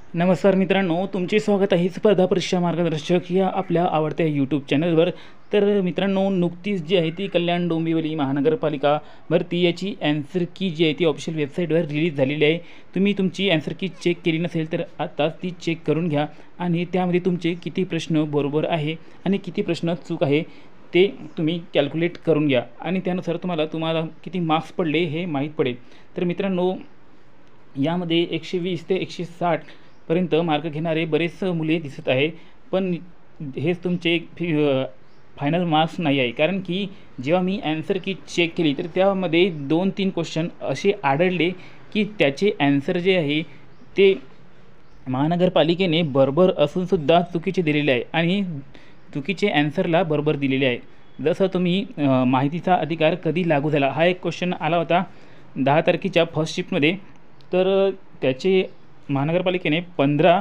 नमस्कार मित्रांनो, तुमचे स्वागत आहे स्पर्धा परीक्षा मार्गदर्शक या आपल्या आवडत्या यूट्यूब चॅनलवर। तर मित्रांनो, नुकतीच जी आहे ती कल्याण डोंबिवली महानगरपालिका भरती याची ॲन्सर की जी आहे ती ऑफिशियल वेबसाईटवर रिलीज झालेली आहे। तुम्ही तुमची ॲन्सर की चेक केली नसेल तर आताच ती चेक करून घ्या आणि त्यामध्ये तुमचे किती प्रश्न बरोबर आहे आणि किती प्रश्न चूक आहे ते तुम्ही कॅल्क्युलेट करून घ्या आणि त्यानुसार तुम्हाला किती मार्क्स पडले हे माहीत पडेल। तर मित्रांनो, यामध्ये 120 ते 160 पर्यंत मार्क घेणारे बरेच मुले दिसत आहे, पण हेच तुमचे फायनल मार्क्स नाही आहे। कारण की जेव्हा मी ॲन्सर की चेक केली तर त्यामध्ये 2-3 क्वेश्चन असे आढळले की त्याचे ॲन्सर जे आहे ते महानगरपालिकेने बरोबर असूनसुद्धा चुकीचे दिलेले आहे आणि चुकीचे ॲन्सरला बरोबर दिलेले आहे। जसं तुम्ही माहितीचा अधिकार कधी लागू झाला हा एक क्वेश्चन आला होता 10 तारखेच्या फर्स्ट शिफ्टमध्ये। तर त्याचे महानगरपालिकेने 15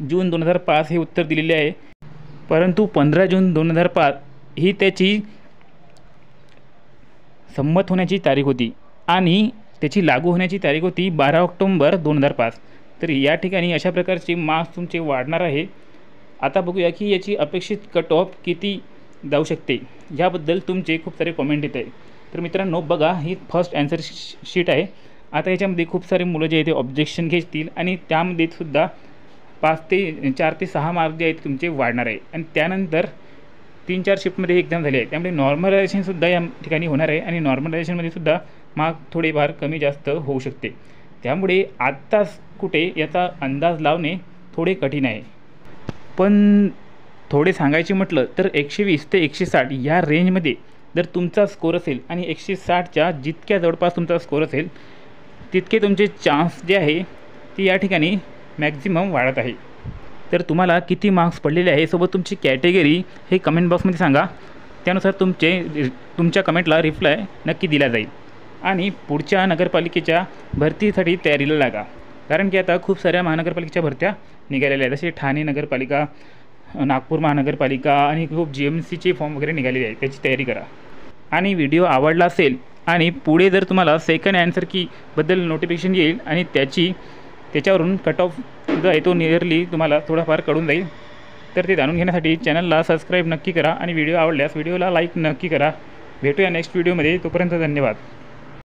जून 2005 हे उत्तर दिलेले आहे, परंतु 15 जून 2005 ही त्याची संमत होण्याची तारीख होती आणि त्याची लागू होण्याची तारीख होती 12 ऑक्टोबर 2005। तर या ठिकाणी अशा प्रकारचे मार्क्स तुमचे वाढणार आहे। आता बघूया की याची अपेक्षित कट ऑफ किती जाऊ शकते, याबद्दल तुमचे खूप सारे कमेंट येत आहे। तर मित्रांनो बघा, ही फर्स्ट ॲन्सर शीट आहे। आता याच्यामध्ये खूप सारे मुलं जे आहे ते ऑब्जेक्शन घेतील आणि त्यामध्ये सुद्धा 4 ते 6 मार्क जे आहेत तुमचे वाढणार आहे आणि त्यानंतर 3-4 शिफ्टमध्ये एक्झाम झाली आहे, त्यामुळे नॉर्मलायझेशनसुद्धा या ठिकाणी होणार आहे आणि नॉर्मलायझेशनमध्ये सुद्धा मार्क थोडेफार कमी जास्त होऊ शकते। त्यामुळे आत्ताच कुठे याचा अंदाज लावणे थोडे कठीण आहे, पण थोडे सांगायचे म्हटलं तर 120 ते 160 या रेंजमध्ये जर तुमचा स्कोर असेल आणि 160च्या जितक्या जवळपास तुमचा स्कोर असेल तितके तुमचे चान्स जे आहे ते या ठिकाणी मॅक्झिमम वाढत आहे। तर तुम्हाला किती मार्क्स पडलेले आहे सोबत तुमची कॅटेगरी हे कमेंट बॉक्समध्ये सांगा, त्यानुसार तुमच्या कमेंटला रिप्लाय नक्की दिला जाईल आणि पुढच्या नगरपालिकेच्या भरतीसाठी तयारीला लागा। कारण की आता खूप साऱ्या महानगरपालिकेच्या भरत्या निघालेल्या आहेत, जसे ठाणे नगरपालिका, नागपूर महानगरपालिका आणि खूप GMCचे फॉर्म वगैरे निघालेले आहेत, त्याची तयारी करा। आणि व्हिडिओ आवडला असेल आणि पुढे जर तुम्हाला सेकंड ॲन्सर कीबद्दल नोटिफिकेशन येईल आणि त्याच्यावरून कट ऑफ जो आहे तो नियरली तुम्हाला थोडाफार कळून जाईल, तर ते जाणून घेण्यासाठी चॅनलला सबस्क्राईब नक्की करा आणि व्हिडिओ आवडल्यास व्हिडिओला लाईक नक्की करा। भेटूया नेक्स्ट व्हिडिओमध्ये, तोपर्यंत धन्यवाद।